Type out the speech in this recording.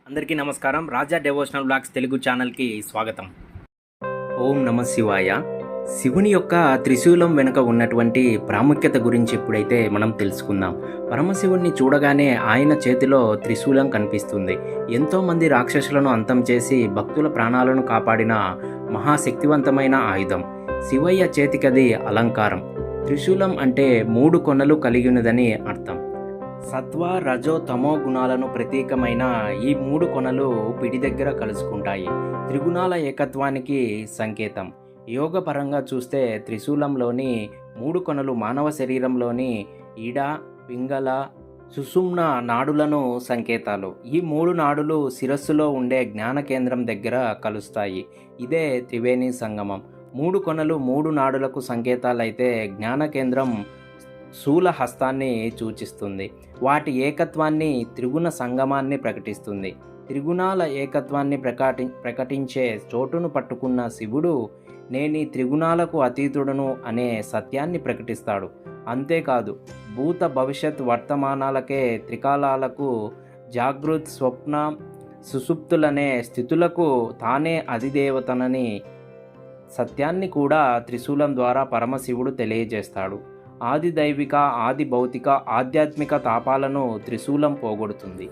అందరికీ నమస్కారం. రాజా devotional blogs Telugu ఛానల్కి స్వాగతం. ఓం నమ శివాయ. శివుని యొక్క త్రిశూలం వెనుక ఉన్నటువంటి ప్రాముఖ్యత గురించి ఇప్పుడైతే మనం తెలుసుకుందాం. పరమశివుణ్ణి చూడగానే ఆయన చేతిలో త్రిశూలం కనిపిస్తుంది. ఎంతోమంది రాక్షసులను అంతం చేసి భక్తుల ప్రాణాలను కాపాడిన మహాశక్తివంతమైన ఆయుధం. శివయ్య చేతికది అలంకారం. త్రిశూలం అంటే 3 కొనలు కలిగినదని అర్థం. సత్వ రజో తమో గుణాలను ప్రతీకమైన ఈ 3 కొనలు పిడి దగ్గర కలుసుకుంటాయి. త్రిగుణాల ఏకత్వానికి సంకేతం. యోగపరంగా చూస్తే త్రిశూలంలోని 3 కొనలు మానవ శరీరంలోని ఈడ, పింగళ, సుషుమ్న నాడులను సంకేతాలు. ఈ 3 నాడులు శిరస్సులో ఉండే జ్ఞాన కేంద్రం దగ్గర కలుస్తాయి. ఇదే త్రివేణి సంగమం. 3 కొనలు 3 నాడులకు సంకేతాలైతే జ్ఞాన కేంద్రం శూల హస్తాన్ని సూచిస్తుంది. వాటి ఏకత్వాన్ని త్రిగుణ సంగమాన్ని ప్రకటిస్తుంది. త్రిగుణాల ఏకత్వాన్ని ప్రకటించే చోటును పట్టుకున్న శివుడు నేను ఈ త్రిగుణాలకు అతీతుడను అనే సత్యాన్ని ప్రకటిస్తాడు. అంతేకాదు, భూత భవిష్యత్ వర్తమానాలకే త్రికాలాలకు జాగృత్ స్వప్న సుషుప్తులనే స్థితులకు తానే అధిదేవతనని సత్యాన్ని కూడా త్రిశూలం ద్వారా పరమశివుడు తెలియజేస్తాడు. ఆది దైవిక, ఆది భౌతిక, ఆధ్యాత్మిక తాపాలను త్రిశూలం పోగొడుతుంది.